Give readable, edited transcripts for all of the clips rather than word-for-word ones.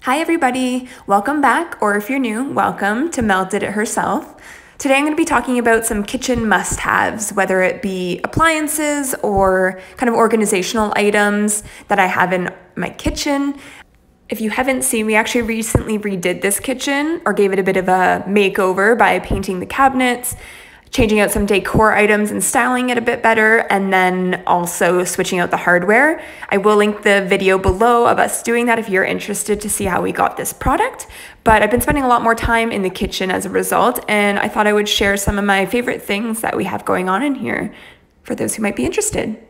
Hi everybody, welcome back, or if you're new, welcome to Mel Did It Herself. Today I'm going to be talking about some kitchen must-haves, whether it be appliances or kind of organizational items that I have in my kitchen. If you haven't seen, we actually recently redid this kitchen or gave it a bit of a makeover by painting the cabinets, changing out some decor items and styling it a bit better, and then also switching out the hardware. I will link the video below of us doing that if you're interested to see how we got this product. But I've been spending a lot more time in the kitchen as a result, and I thought I would share some of my favorite things that we have going on in here for those who might be interested.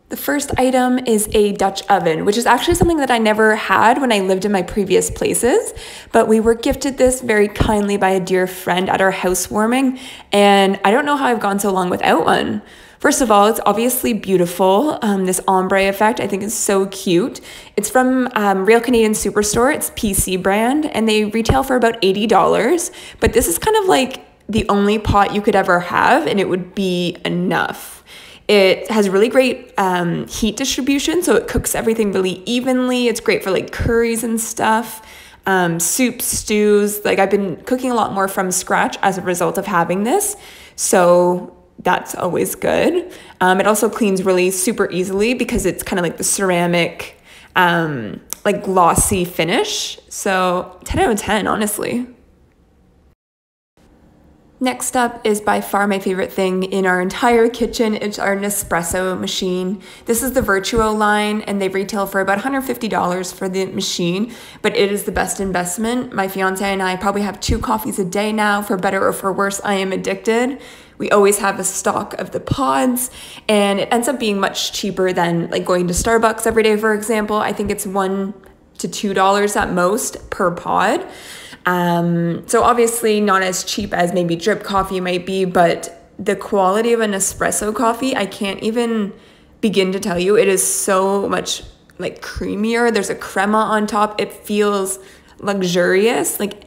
The first item is a Dutch oven, which is actually something that I never had when I lived in my previous places, but we were gifted this very kindly by a dear friend at our housewarming, and I don't know how I've gone so long without one. First of all, it's obviously beautiful. This ombre effect I think is so cute. It's from Real Canadian Superstore. It's PC brand, and they retail for about $80, but this is kind of like the only pot you could ever have, and it would be enough. It has really great heat distribution, so it cooks everything really evenly. It's great for like curries and stuff, soups, stews. Like I've been cooking a lot more from scratch as a result of having this, so that's always good. It also cleans really super easily because it's kind of like the ceramic, like glossy finish. So 10 out of 10, honestly. Next up is by far my favorite thing in our entire kitchen. It's our Nespresso machine. This is the Virtuo line, and they retail for about $150 for the machine, but it is the best investment. My fiance and I probably have 2 coffees a day now. For better or for worse, I am addicted. We always have a stock of the pods, and it ends up being much cheaper than like going to Starbucks every day, for example. I think it's $1 to $2 at most per pod. So obviously not as cheap as maybe drip coffee might be, but the quality of an espresso coffee, I can't even begin to tell you. It is so much like creamier. There's a crema on top. It feels luxurious. Like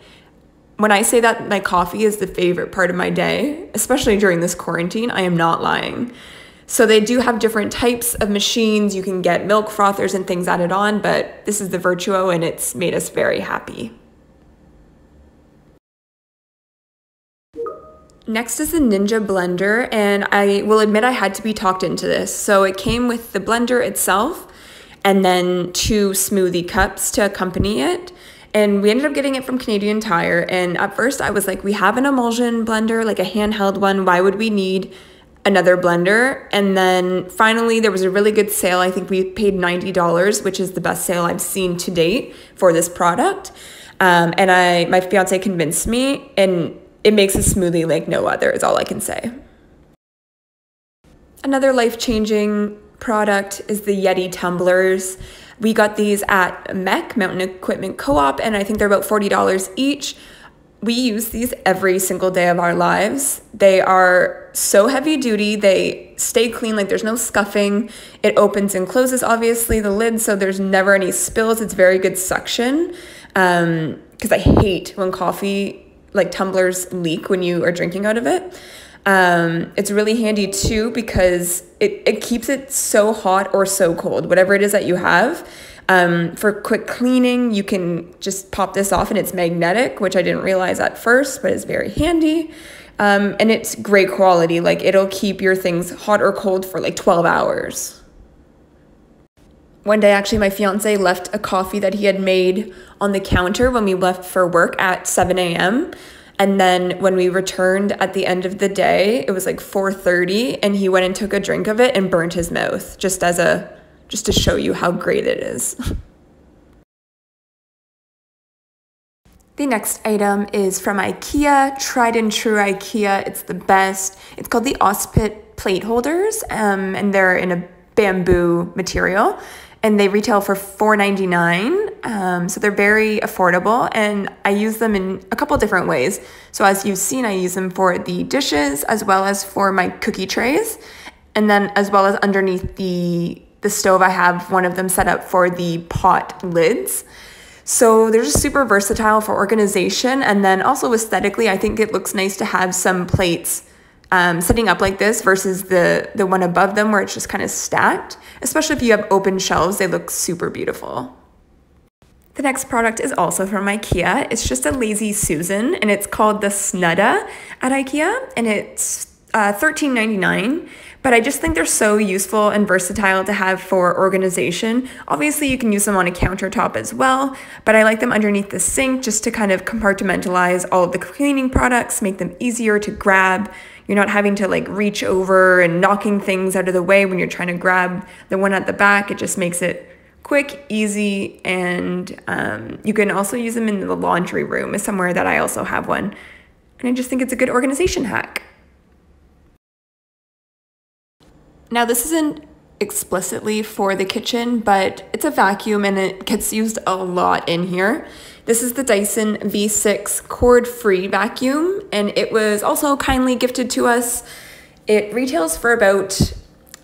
when I say that my coffee is the favorite part of my day, especially during this quarantine, I am not lying. So they do have different types of machines. You can get milk frothers and things added on, but this is the Virtuo, and it's made us very happy. Next is the Ninja blender, and I will admit I had to be talked into this. So it came with the blender itself and then 2 smoothie cups to accompany it. And we ended up getting it from Canadian Tire. And at first I was like, we have an emulsion blender, like a handheld one. Why would we need another blender? And then finally there was a really good sale. I think we paid $90, which is the best sale I've seen to date for this product. And my fiance convinced me, and it makes a smoothie like no other, is all I can say. Another life-changing product is the Yeti Tumblers. We got these at MEC, Mountain Equipment Co-op, and I think they're about $40 each. We use these every single day of our lives. They are so heavy duty. They stay clean, like there's no scuffing. It opens and closes, obviously, the lid, so there's never any spills. It's very good suction, because I hate when coffee like tumblers leak when you are drinking out of it. It's really handy too because it keeps it so hot or so cold, whatever it is that you have. For quick cleaning, you can just pop this off, and it's magnetic, which I didn't realize at first, but it's very handy. And it's great quality. Like it'll keep your things hot or cold for like 12 hours. One day, actually, my fiance left a coffee that he had made on the counter when we left for work at 7 a.m. And then when we returned at the end of the day, it was like 4:30, and he went and took a drink of it and burnt his mouth, just to show you how great it is. The next item is from Ikea, tried and true Ikea. It's the best. It's called the Ospit plate holders, and they're in a bamboo material. And they retail for $4.99, so they're very affordable, and I use them in a couple different ways. So as you've seen, I use them for the dishes as well as for my cookie trays, and then as well as underneath the stove, I have one of them set up for the pot lids. So they're just super versatile for organization, and then also aesthetically, I think it looks nice to have some plates setting up like this versus the one above them where it's just kind of stacked. Especially if you have open shelves, they look super beautiful. The next product is also from Ikea. It's just a Lazy Susan, and it's called the Snudda at Ikea, and it's $13.99. But I just think they're so useful and versatile to have for organization. Obviously, you can use them on a countertop as well, but I like them underneath the sink just to kind of compartmentalize all of the cleaning products, make them easier to grab. You're not having to like reach over and knocking things out of the way when you're trying to grab the one at the back. It just makes it quick, easy, and you can also use them in the laundry room is somewhere that I also have one. And I just think it's a good organization hack. Now this isn't explicitly for the kitchen, but it's a vacuum and it gets used a lot in here. This is the Dyson V6 cord-free vacuum, and it was also kindly gifted to us. It retails for about,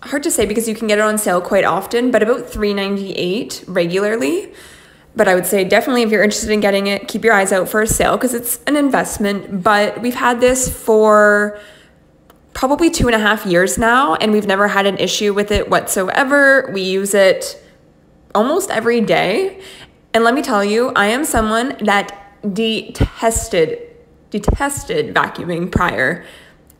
hard to say because you can get it on sale quite often, but about $3.98 regularly. But I would say definitely if you're interested in getting it, keep your eyes out for a sale because it's an investment. But we've had this for probably 2.5 years now, and we've never had an issue with it whatsoever. We use it almost every day. And let me tell you, I am someone that detested vacuuming prior.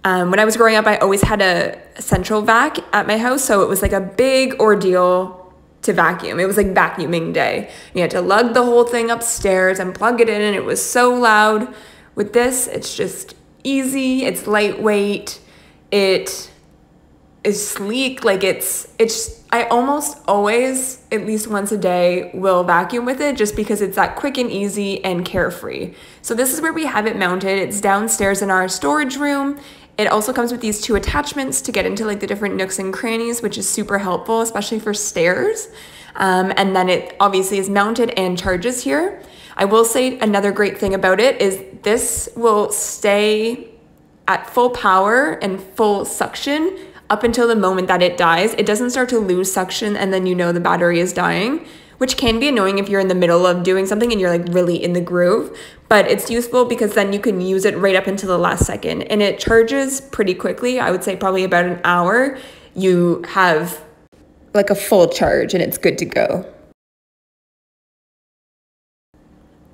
When I was growing up, I always had a central vac at my house, so it was like a big ordeal to vacuum. It was like vacuuming day. You had to lug the whole thing upstairs and plug it in, and it was so loud. With this, it's just easy, it's lightweight, it is sleek, like I almost always, at least once a day, will vacuum with it just because it's that quick and easy and carefree. So this is where we have it mounted. It's downstairs in our storage room. It also comes with these 2 attachments to get into like the different nooks and crannies, which is super helpful, especially for stairs. And then it obviously is mounted and charges here. I will say another great thing about it is this will stay at full power and full suction up until the moment that it dies. It doesn't start to lose suction and then you know the battery is dying, which can be annoying if you're in the middle of doing something and you're like really in the groove, but it's useful because then you can use it right up until the last second, and it charges pretty quickly. I would say probably about an hour. You have like a full charge and it's good to go.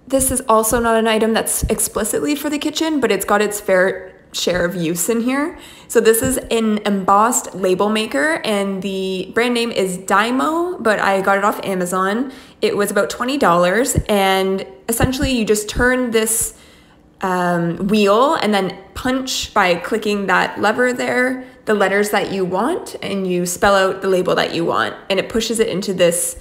This is also not an item that's explicitly for the kitchen, but it's got its fair share of use in here. So this is an embossed label maker, and the brand name is Dymo, but I got it off Amazon. It was about $20, and essentially you just turn this wheel and then punch by clicking that lever there the letters that you want, and you spell out the label that you want, and it pushes it into this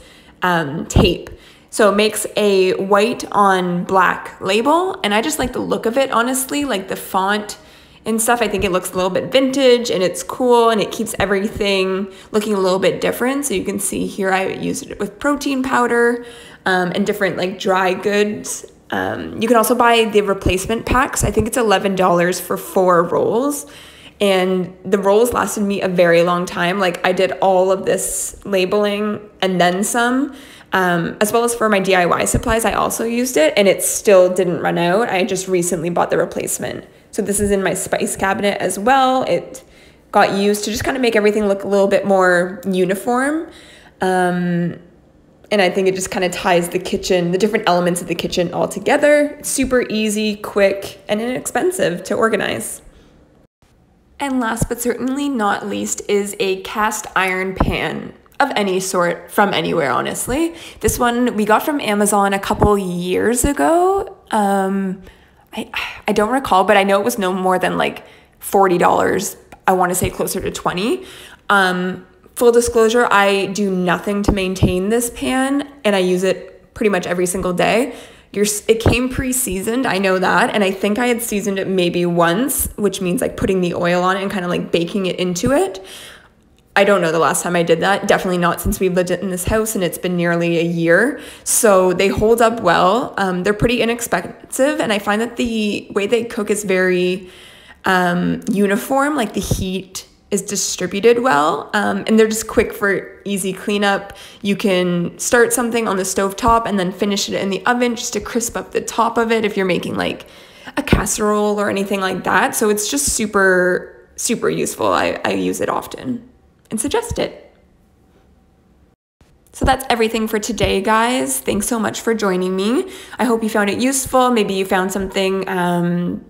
tape. So it makes a white on black label, and I just like the look of it, honestly, like the font and stuff. I think it looks a little bit vintage and it's cool, and it keeps everything looking a little bit different. So you can see here I used it with protein powder and different like dry goods. You can also buy the replacement packs. I think it's $11 for 4 rolls. And the rolls lasted me a very long time. Like I did all of this labeling and then some. As well as for my DIY supplies, I also used it, and it still didn't run out. I just recently bought the replacement. So this is in my spice cabinet as well. It got used to just kind of make everything look a little bit more uniform. And I think it just kind of ties the kitchen, the different elements of the kitchen all together. It's super easy, quick, and inexpensive to organize. And last but certainly not least is a cast iron pan of any sort from anywhere, honestly. This one we got from Amazon a couple years ago. I don't recall, but I know it was no more than like $40. I want to say closer to $20. Full disclosure, I do nothing to maintain this pan, and I use it pretty much every single day. It came pre-seasoned, I know that, and I think I had seasoned it maybe once, which means like putting the oil on it and kind of like baking it into it. I don't know the last time I did that. Definitely not since we've lived in this house, and it's been nearly a year. So they hold up well. They're pretty inexpensive, and I find that the way they cook is very uniform. Like the heat is distributed well, and they're just quick for easy cleanup. You can start something on the stovetop and then finish it in the oven just to crisp up the top of it if you're making like a casserole or anything like that. So it's just super, super useful. I use it often and suggest it. So that's everything for today, guys. Thanks so much for joining me. I hope you found it useful. Maybe you found something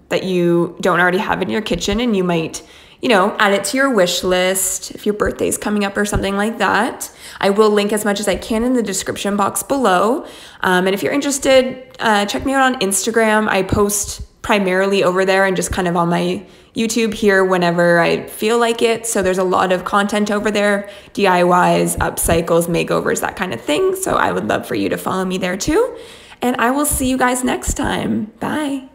that you don't already have in your kitchen and you might, add it to your wish list if your birthday's coming up or something like that. I will link as much as I can in the description box below. And if you're interested, check me out on Instagram. I post primarily over there and just kind of on my YouTube here whenever I feel like it. So there's a lot of content over there, DIYs, upcycles, makeovers, that kind of thing. So I would love for you to follow me there too. And I will see you guys next time. Bye.